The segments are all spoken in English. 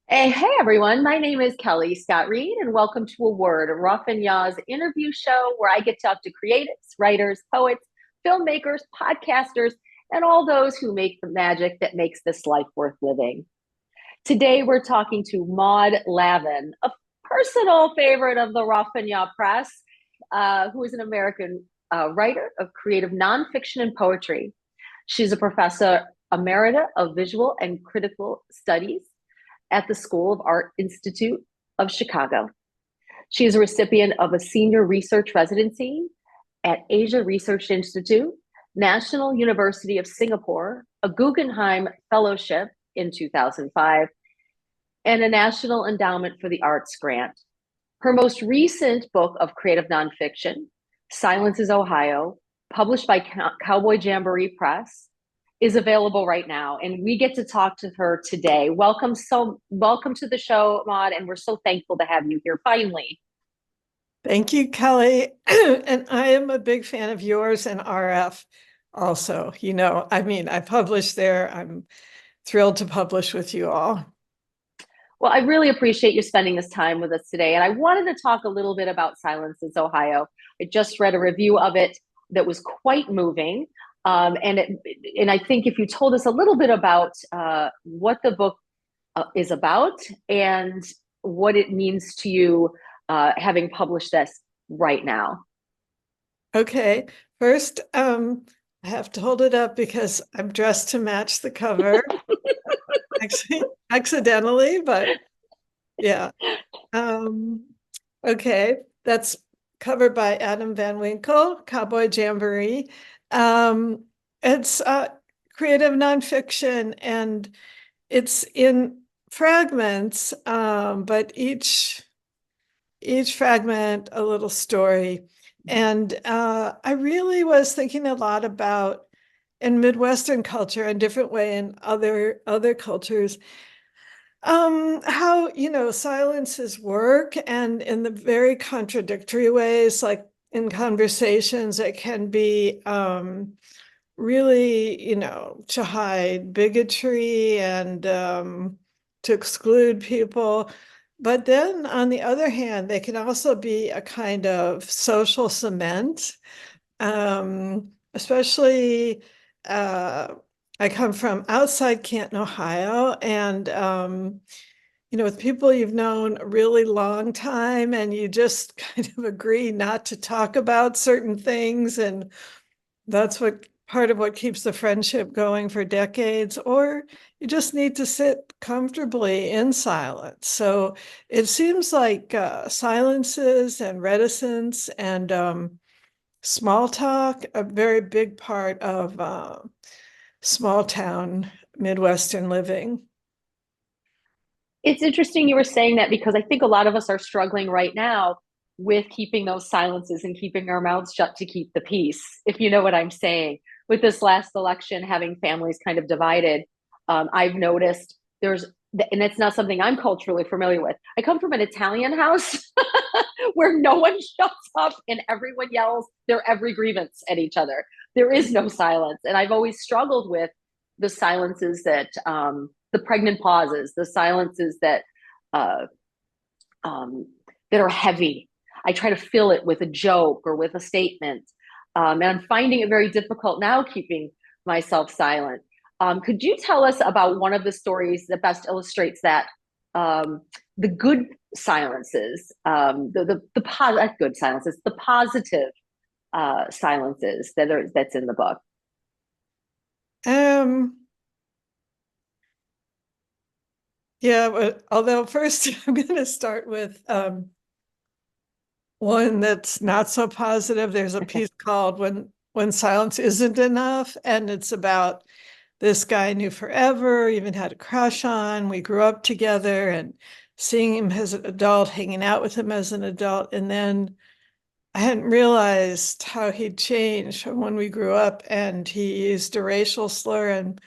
Hey everyone, my name is Kelly Scott Reed, and welcome to A Word, Ruff and Yaw's interview show where I get to talk to creatives, writers, poets, filmmakers, podcasters, and all those who make the magic that makes this life worth living. Today we're talking to Maud Lavin, a personal favorite of the Ruff and Yaw press, who is an American writer of creative nonfiction and poetry. She's a professor emerita of visual and critical studies at the School of Art Institute of Chicago. She is a recipient of a senior research residency at Asia Research Institute, National University of Singapore, a Guggenheim Fellowship in 2005, and a National Endowment for the Arts grant. Her most recent book of creative nonfiction, Silence is Ohio, published by Cowboy Jamboree Press, is available right now, and we get to talk to her today. Welcome to the show, Maud, and we're so thankful to have you here finally. Thank you, Kelly. And I am a big fan of yours and RF also. I published there. I'm thrilled to publish with you all. Well, I really appreciate you spending this time with us today, and I wanted to talk a little bit about Silences, Ohio. I just read a review of it that was quite moving. And I think if you told us a little bit about what the book is about and what it means to you, having published this right now. Okay. First, I have to hold it up because I'm dressed to match the cover. Actually, accidentally, but yeah. Um, okay. That's covered by Adam Van Winkle, Cowboy Jamboree. Um, it's creative nonfiction, and it's in fragments, but each fragment a little story. And I really was thinking a lot about in Midwestern culture and different way in other cultures, how silences work, and in the very contradictory ways, like in conversations, it can be really, to hide bigotry and to exclude people. But then on the other hand, they can also be a kind of social cement, especially I come from outside Canton, Ohio, and with people you've known a really long time, and you just kind of agree not to talk about certain things, and that's what part of what keeps the friendship going for decades, or you just need to sit comfortably in silence. So it seems like silences and reticence and small talk, a very big part of small town Midwestern living. It's interesting you were saying that because I think a lot of us are struggling right now with keeping those silences and keeping our mouths shut to keep the peace, if you know what I'm saying. With this last election, having families kind of divided, I've noticed there's, and it's not something I'm culturally familiar with. I come from an Italian house where no one shuts up and everyone yells their every grievance at each other. There is no silence. And I've always struggled with the silences that, the pregnant pauses, the silences uh, um, that are heavy. I try to fill it with a joke or with a statement. And I'm finding it very difficult now keeping myself silent. Could you tell us about one of the stories that best illustrates that? The good silences, good silences, the positive silences that's in the book. Um, yeah, but although first I'm going to start with one that's not so positive. There's a piece called When Silence Isn't Enough, and it's about this guy I knew forever, even had a crush on. We grew up together, and seeing him as an adult, hanging out with him as an adult, and then I hadn't realized how he'd changed from when we grew up, and he used a racial slur, and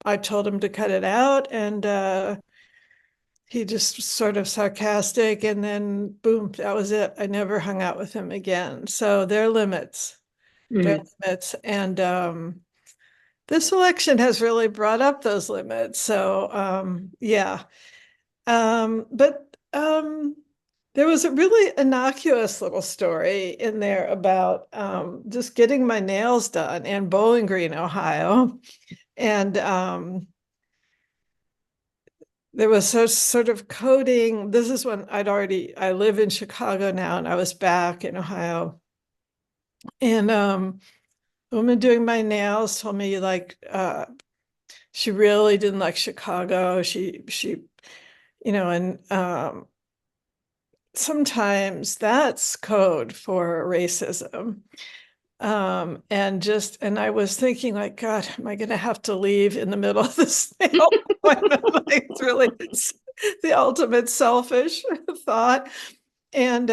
I told him to cut it out, and he just sort of sarcastic, and then boom, that was it. I never hung out with him again. So there are limits. There Mm. are limits. And this election has really brought up those limits. So yeah. But there was a really innocuous little story in there about just getting my nails done in Bowling Green, Ohio. And there was a sort of coding. This is when I live in Chicago now, and I was back in Ohio. And the woman doing my nails told me like she really didn't like Chicago. And sometimes that's code for racism. And I was thinking like, God, am I going to have to leave in the middle of this nail appointment? Like, it's really the ultimate selfish thought. And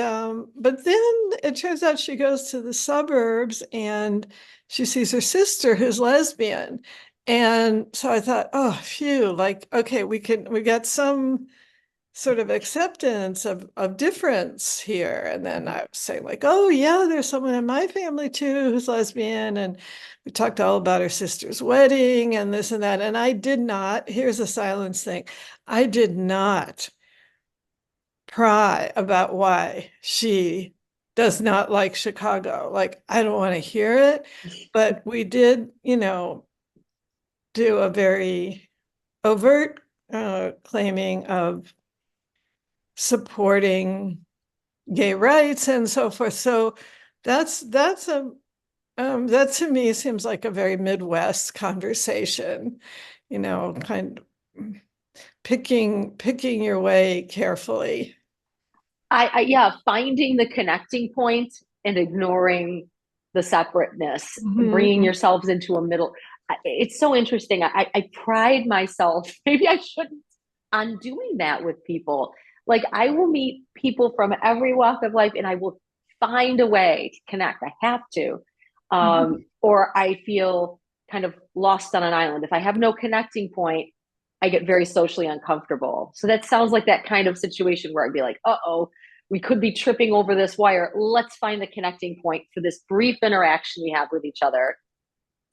but then it turns out she goes to the suburbs and she sees her sister who's lesbian. And so I thought, oh, phew, like, okay, we got some sort of acceptance of difference here. And then I was saying like, oh yeah, there's someone in my family too who's lesbian. And we talked all about her sister's wedding and this and that. And I did not, here's a silence thing. I did not pry about why she does not like Chicago. Like, I don't want to hear it, but we did, do a very overt claiming of supporting gay rights and so forth. So that to me seems like a very Midwest conversation, kind of picking your way carefully. Yeah, finding the connecting point and ignoring the separateness, bringing Mhm. yourselves into a middle. It's so interesting. I pride myself, maybe I shouldn't, on doing that with people. Like I will meet people from every walk of life and I will find a way to connect. I have to. Mhm. Or I feel kind of lost on an island. If I have no connecting point, I get very socially uncomfortable. So that sounds like that kind of situation where I'd be like, uh-oh, we could be tripping over this wire. Let's find the connecting point for this brief interaction we have with each other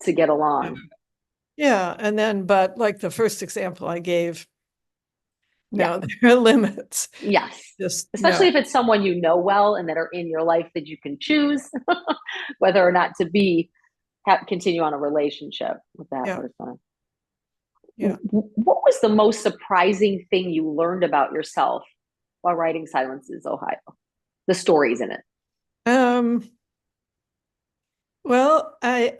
to get along. Yeah, and then, but like the first example I gave, Yeah. no, there are limits. Yes. Just Especially no. if it's someone you know well and that are in your life that you can choose whether or not to continue on a relationship with that Yeah, person. yeah. What was the most surprising thing you learned about yourself while writing Silences, Ohio? The stories in it. Um, well, I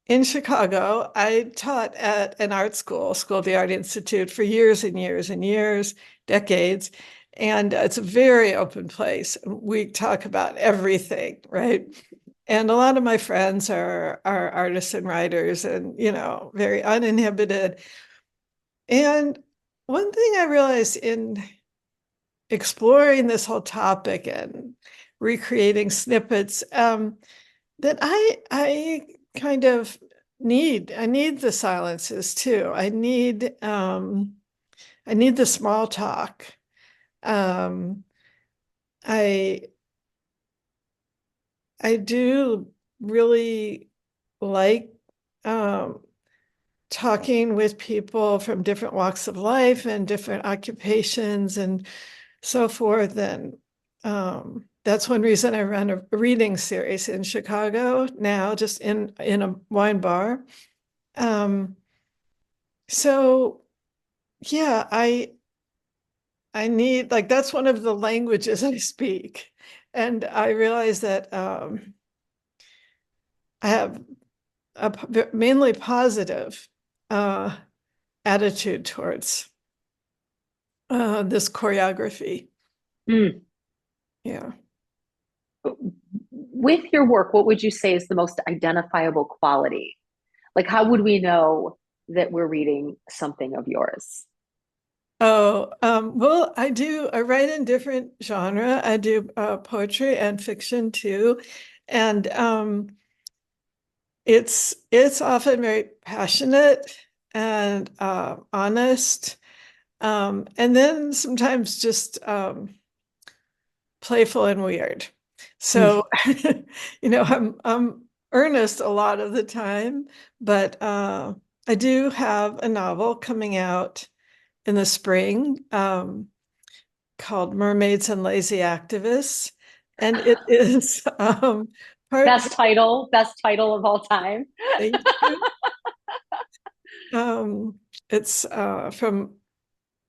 in Chicago, I taught at an art school, School of the Art Institute, for years and years and years, decades. And it's a very open place. We talk about everything, right? And a lot of my friends are artists and writers and, very uninhibited. And one thing I realized in exploring this whole topic and recreating snippets, that I kind of need the silences too. I need the small talk. Um, I I do really like um, talking with people from different walks of life and different occupations and so forth. And that's one reason I run a reading series in Chicago now, just in a wine bar. Um, so yeah, I need like that's one of the languages I speak, and I realize that I have a mainly positive uh, attitude towards this choreography. Mm. Yeah. With your work, what would you say is the most identifiable quality? Like, how would we know that we're reading something of yours? Oh, well, I write in different genre. I do poetry and fiction too. And it's often very passionate and honest. And then sometimes just playful and weird. So, I'm earnest a lot of the time, but I do have a novel coming out in the spring, called Mermaids and Lazy Activists. And it is part, Best title of all time. thank you. It's from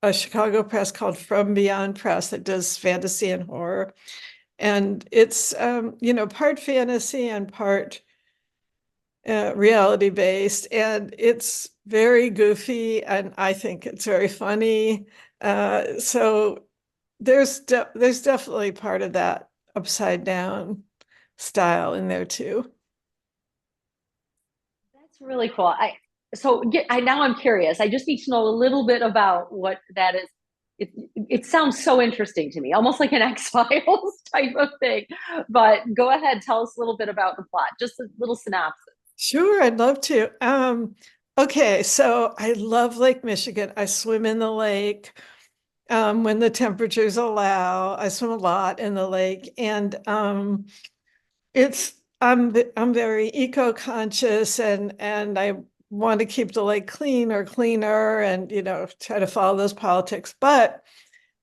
a Chicago press called From Beyond Press that does fantasy and horror. And it's, part fantasy and part reality based. And it's very goofy and I think it's very funny. So there's definitely part of that upside down style in there too. That's really cool. I now I'm curious. I just need to know a little bit about what that is. It sounds so interesting to me, almost like an X-Files type of thing. But go ahead, tell us a little bit about the plot, just a little synopsis. Sure, I'd love to. Okay, so I love Lake Michigan. I swim in the lake when the temperatures allow. I swim a lot in the lake, and it's I'm very eco-conscious and I want to keep the lake clean or cleaner and try to follow those politics. But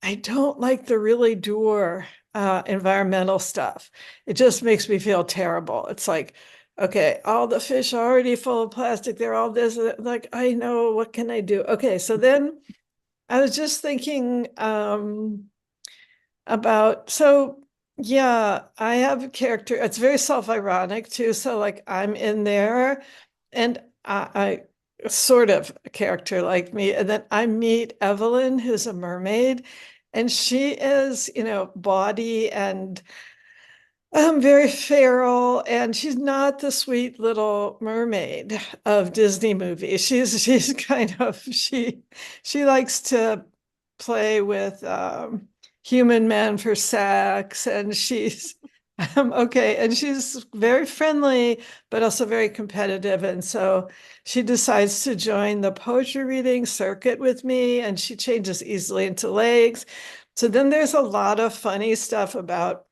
I don't like the really dour environmental stuff. It just makes me feel terrible. It's like, okay, all the fish are already full of plastic. They're all this. Like, I know, what can I do? Okay, so then I was just thinking so yeah, I have a character. It's very self-ironic too. So like I'm in there and I sort of a character like me. And then I meet Evelyn, who's a mermaid, and she is, bawdy and very feral, and she's not the sweet little mermaid of Disney movies. She's kind of she likes to play with human men for sex, and she's okay, and she's very friendly, but also very competitive. And so she decides to join the poetry reading circuit with me, and she changes easily into legs. So then there's a lot of funny stuff about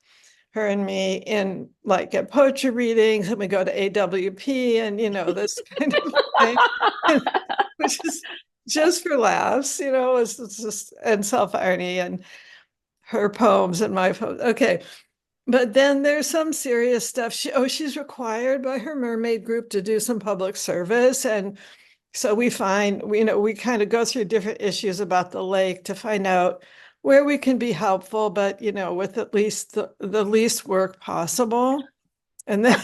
her and me in like at poetry readings, and we go to AWP and this kind of thing, which is just for laughs, it's just and self-irony and her poems and my poems. Okay. But then there's some serious stuff. She's required by her mermaid group to do some public service. And so we kind of go through different issues about the lake to find out where we can be helpful, but with at least the least work possible. And then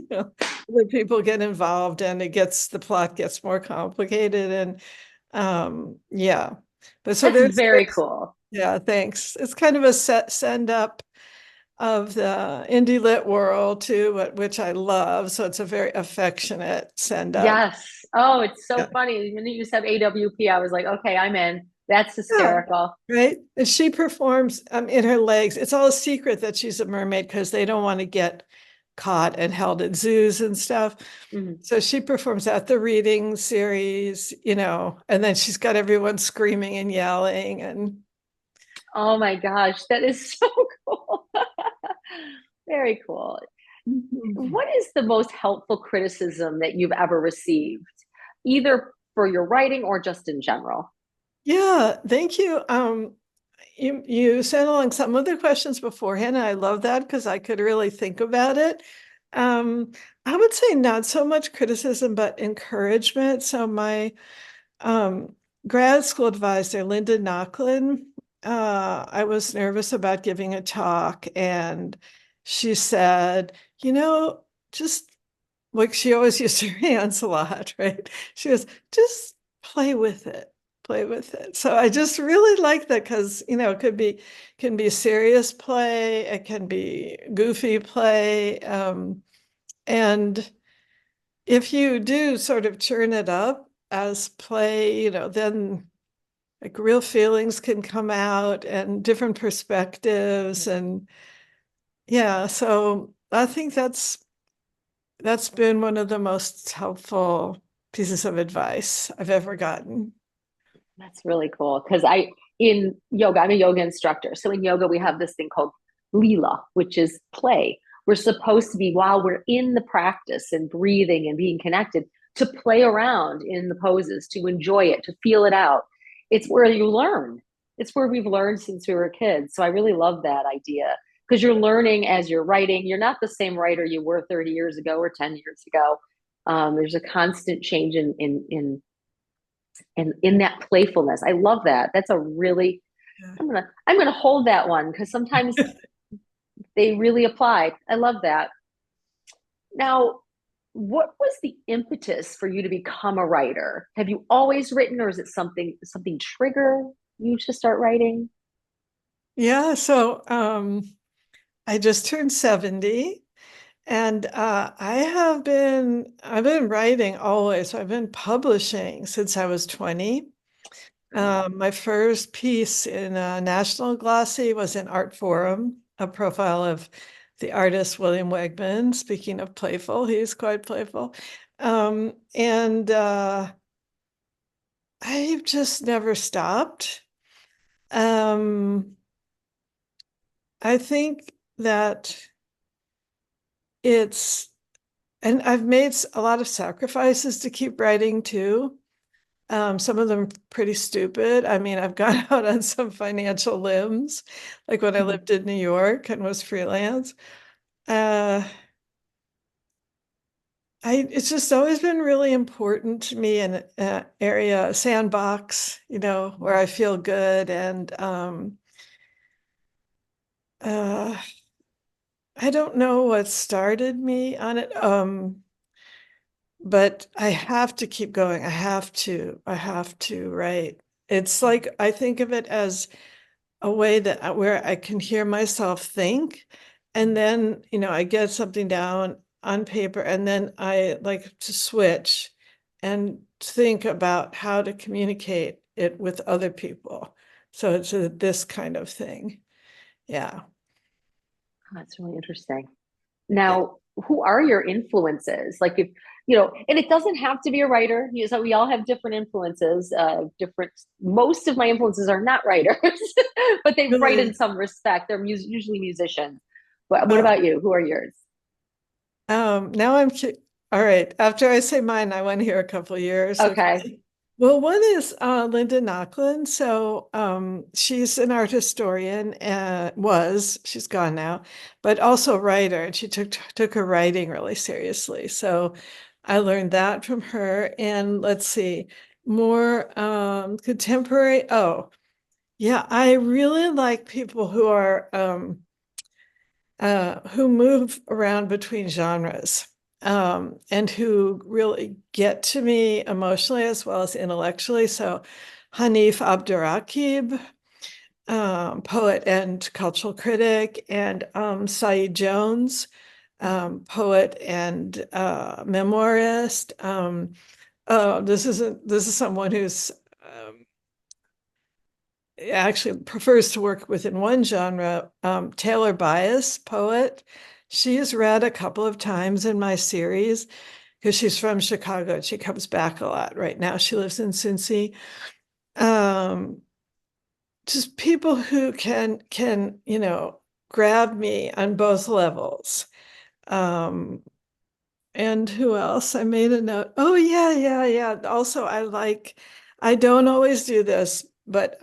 the people get involved and the plot gets more complicated. And yeah. But so That's very cool. yeah, thanks. It's kind of a send up of the indie lit world too, which I love. So it's a very affectionate send up. Yes. Oh, it's so Yeah. funny. When you said AWP, I was like, okay, I'm in. That's Yeah. hysterical. Right. And she performs in her legs. It's all a secret that she's a mermaid because they don't want to get caught and held at zoos and stuff. Mhm. So she performs at the reading series, and then she's got everyone screaming and yelling and Oh my gosh, that is so cool. Very cool. Mhm. What is the most helpful criticism that you've ever received, either for your writing or just in general? Yeah, thank you. You sent along some of the questions beforehand, and I love that because I could really think about it. Um, I would say not so much criticism, but encouragement. So my um, grad school advisor, Linda Knocklin, I was nervous about giving a talk, and she said, just like she always used her hands a lot, right? She goes, just play with it, play with it. So I just really like that because, it can be serious play, it can be goofy play. And if you do sort of churn it up as play, then like real feelings can come out and different perspectives. And yeah, so I think that's been one of the most helpful pieces of advice I've ever gotten. That's really cool because in yoga, I'm a yoga instructor. So in yoga, we have this thing called lila, which is play. We're supposed to be, while we're in the practice and breathing and being connected, to play around in the poses, to enjoy it, to feel it out. it's where you learn. It's where we've learned since we were kids. So I really love that idea because you're learning as you're writing. You're not the same writer you were 30 years ago or 10 years ago. There's a constant change in that playfulness. I love that. That's a really I'm gonna hold that one because sometimes they really apply. I love that. Now, what was the impetus for you to become a writer? Have you always written, or is it something trigger you to start writing? Yeah, so I just turned 70 and I've been writing always. I've been publishing since I was 20. My first piece in a national glossy was in Art Forum, a profile of the artist William Wegman. Speaking of playful, he's quite playful. And I've just never stopped. Um, I think that it's, and I've made a lot of sacrifices to keep writing too. Some of them pretty stupid. I mean, I've gone out on some financial limbs, like when I Mhm. lived in New York and was freelance. Uh, it's just always been really important to me in an area, a sandbox, where I feel good. And uh, I don't know what started me on it. But I have to keep going. I have to write. It's like I think of it as a way that where I can hear myself think, and then, I get something down on paper, and then I like to switch and think about how to communicate it with other people. So it's this kind of thing. Yeah. That's really interesting. Yeah. Now, who are your influences? Like if and it doesn't have to be a writer. So we all have different influences. Different. Most of my influences are not writers, but they write in Really. some respect. They're usually musicians. But what Oh. about you? Who are yours? Now all right. After I say mine, I want to hear a couple of yours. Okay. Okay. Well, one is Linda Nochlin. So she's an art historian, she's gone now, but also a writer, and she took her writing really seriously. So I learned that from her. And let's see, more contemporary. Oh, yeah, I really like people who move around between genres, and who really get to me emotionally as well as intellectually. So Hanif Abdurraqib, poet and cultural critic, and Saeed Jones, poet and memoirist. This is someone who's actually prefers to work within one genre. Taylor Bias, poet. She's read a couple of times in my series because she's from Chicago and she comes back a lot. Right now, she lives in Cincy. Um, just people who can grab me on both levels. Um, and who else? I made a note. Oh yeah, yeah, yeah. Also, I don't always do this, but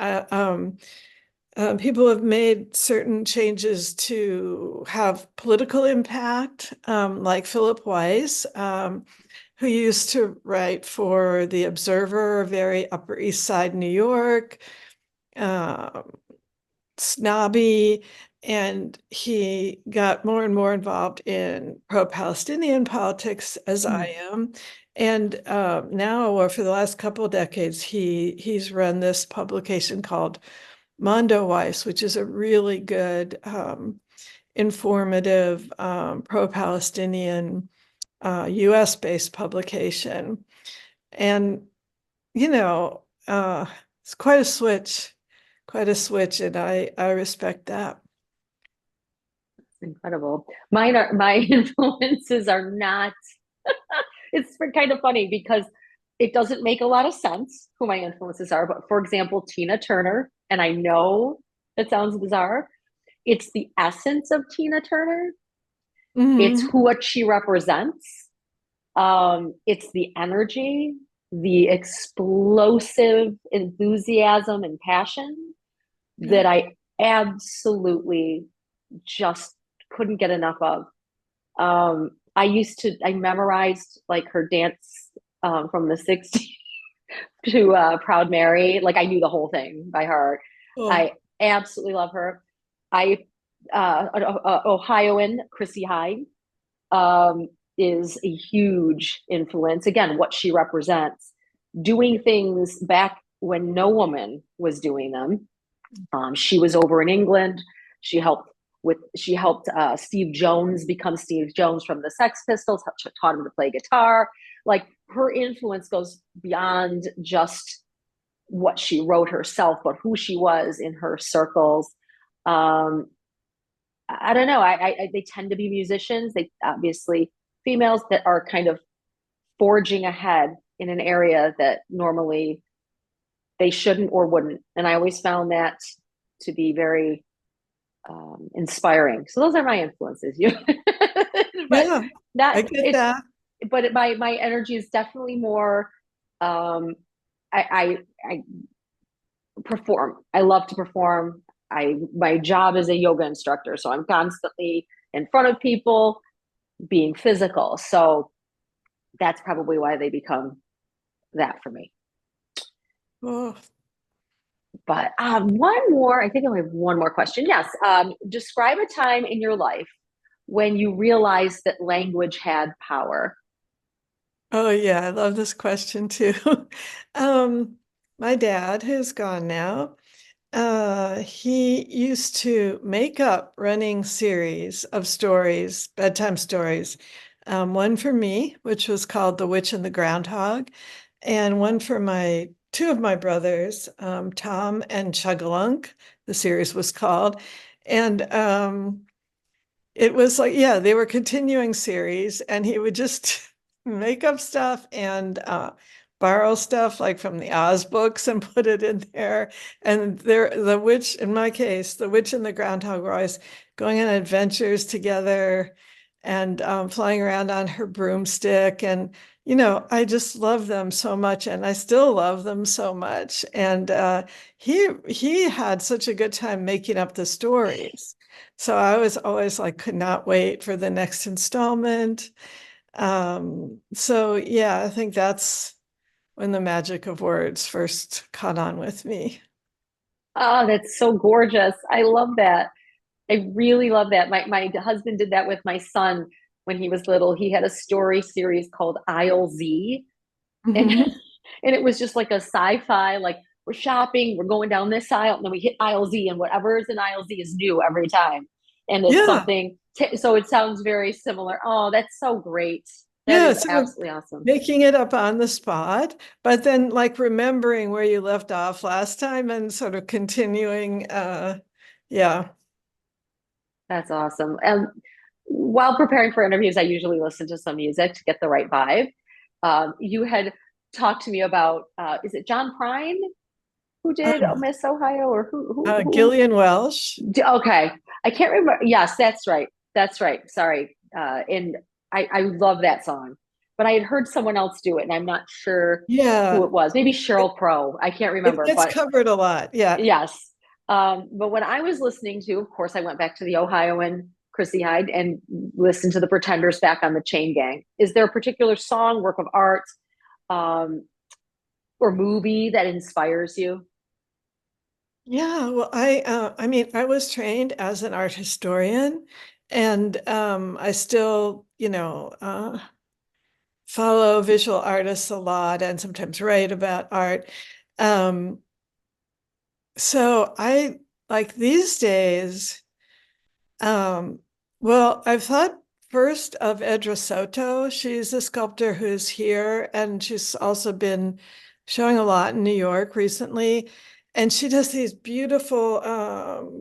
people have made certain changes to have political impact, like Philip Weiss, who used to write for The Observer, very Upper East Side New York, um, snobby, and he got more and more involved in pro-Palestinian politics, as I am. And now, or for the last couple of decades, he's run this publication called Mondo Weiss, which is a really good, informative, pro-Palestinian, US-based publication. And, you know, uh, it's quite a switch, and I respect that. Incredible. My influences are not. It's kind of funny because it doesn't make a lot of sense who my influences are. But for example, Tina Turner, and I know that sounds bizarre. It's the essence of Tina Turner. It's Hmm. who what she represents. It's the energy, the explosive enthusiasm and passion Yeah. that I absolutely just couldn't get enough of. I memorized like her dance from the 60s to Proud Mary. Like I knew the whole thing by heart. Oh, I absolutely love her. I Ohioan Chrissy Hyde um, is a huge influence. Again, what she represents, doing things back when no woman was doing them. She was over in England. She helped Steve Jones become Steve Jones from the Sex Pistols. Taught him to play guitar. Like her influence goes beyond just what she wrote herself, but who she was in her circles. Um, I don't know. They tend to be musicians. They obviously females that are kind of forging ahead in an area that normally they shouldn't or wouldn't. And I always found that to be very inspiring. So those are my influences. You, but yeah, not I get it's. that. But my energy is definitely more. Um, I perform. I love to perform. My job is a yoga instructor, so I'm constantly in front of people, being physical. So that's probably why they become that for me. Oh, But one more, I think I only have one more question. Yes. Describe a time in your life when you realized that language had power. oh yeah, I love this question too. Um, my dad, who's gone now, he used to make up running series of stories, bedtime stories. One for me, which was called The Witch and the Groundhog, and one for my two of my brothers, Tom and Chugalunk, the series was called. And it was like, yeah, they were continuing series, and he would just make up stuff and borrow stuff like from the Oz books and put it in there. And there, the witch, in my case, the witch and the groundhog were always going on adventures together and flying around on her broomstick. And, I just love them so much, and I still love them so much. And he had such a good time making up the stories. So I was always like, could not wait for the next installment. So yeah, I think that's when the magic of words first caught on with me. Oh, that's so gorgeous. I love that. I really love that. My husband did that with my son when he was little. He had a story series called Aisle Z, and Mhm. and it was just like a sci-fi. Like we're shopping, we're going down this aisle, and then we hit Aisle Z, and whatever is in Aisle Z is new every time, and it's Yeah, something. So it sounds very similar. Oh, that's so great. That yeah. is So absolutely awesome. making it up on the spot, but then like remembering where you left off last time and sort of continuing. Yeah. That's awesome. And while preparing for interviews, I usually listen to some music to get the right vibe. You had talked to me about is it John Prine who did Miss Ohio or who Gillian Welsh. okay, I can't remember. Yes, that's right. That's right. Sorry. And I love that song, but I had heard someone else do it, and I'm not sure who Yeah, it was. Maybe it, Cheryl Crow. I can't it remember, gets but covered a lot. Yeah. yes. But when I was listening to, of course, I went back to the Ohioan Chrissy Hyde and listened to the Pretenders back on the Chain Gang. Is there a particular song, work of art, um, or movie that inspires you? Yeah, well, I mean, I was trained as an art historian, and I still, follow visual artists a lot and sometimes write about art. Um, so I like these days. Um, well, I've thought first of Edra Soto. She's a sculptor who's here, and she's also been showing a lot in New York recently. And she does these beautiful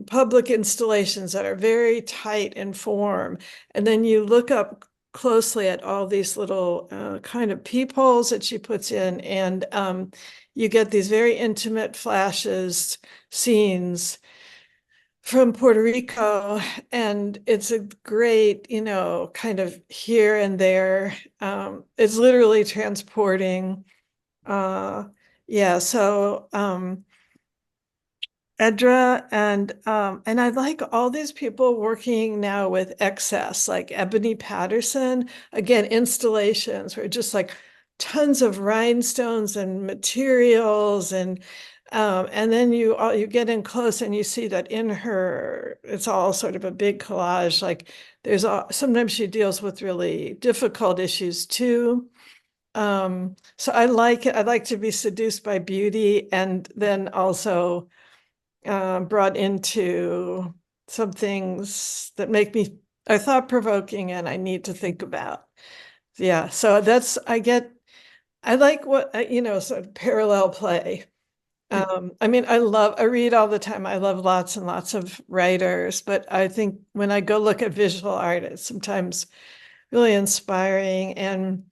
public installations that are very tight in form. And then you look up closely at all these little kind of peepholes that she puts in, and you get these very intimate flashes, scenes from Puerto Rico, and it's a great, kind of here and there. It's literally transporting. Uh, yeah, so Edra and I like all these people working now with excess, like Ebony Patterson. Again, installations where just like tons of rhinestones and materials and then you get in close and you see that in her it's all sort of a big collage. Like sometimes she deals with really difficult issues too. So I like it. I like to be seduced by beauty and then also brought into some things that make me are thought provoking and I need to think about. Yeah, so I like what sort of parallel play. I mean, I read all the time. I love lots and lots of writers, but I think when I go look at visual art, it's sometimes really inspiring and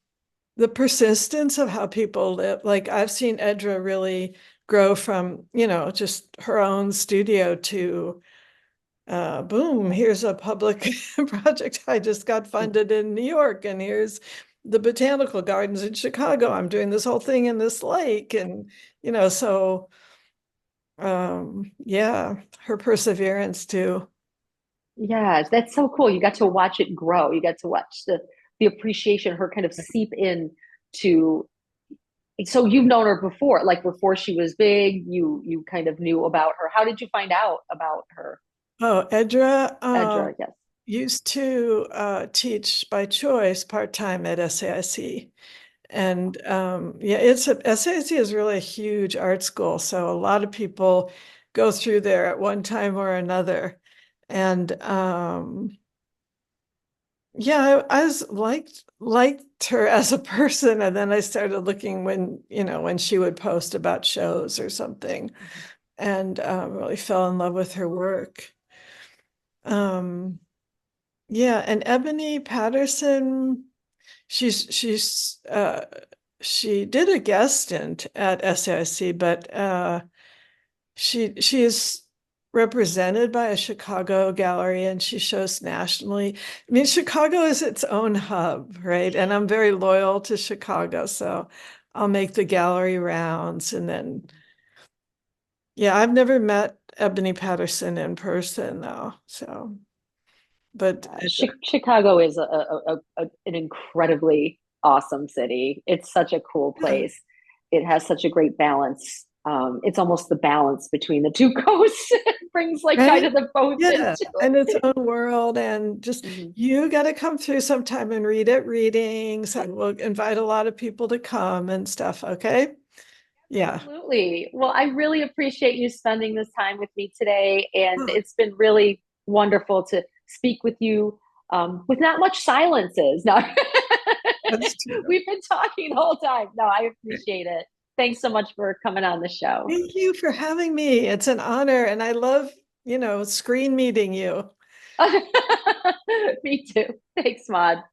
the persistence of how people live. Like I've seen Edra really grow from, just her own studio to boom, here's a public project I just got funded in New York, and here's the botanical gardens in Chicago. I'm doing this whole thing in this lake, and so yeah, her perseverance too. Yes, that's so cool. You got to watch it grow. You got to watch the appreciation, her kind of seep in to. So you've known her before, like before she was big, you kind of knew about her. How did you find out about her? Oh, Edra Edra, yes. used to teach by choice part-time at SAIC. And yeah, SAIC is really a huge art school. So a lot of people go through there at one time or another. And yeah, I was liked her as a person. And then I started looking when she would post about shows or something and really fell in love with her work. Um, yeah, and Ebony Patterson. She did a guest stint at SAIC, but she is represented by a Chicago gallery and she shows nationally. I mean, Chicago is its own hub, right? And I'm very loyal to Chicago, so I'll make the gallery rounds and then yeah, I've never met Ebony Patterson in person though. So, but Chicago is an incredibly awesome city. It's such a cool yeah. place. It has such a great balance. It's almost the balance between the two coasts. It brings like kind Right? of the both Yeah, into and its own world. And just it. you got to come through sometime and read at readings, and we'll invite a lot of people to come and stuff. Okay. Yeah. Absolutely. Well, I really appreciate you spending this time with me today. And Oh, it's been really wonderful to speak with you with not much silences. No, that's true. we've been talking the whole time. No, I appreciate it. Thanks so much for coming on the show. Thank you for having me. It's an honor, and I love, screen meeting you. Me too. Thanks, Maud.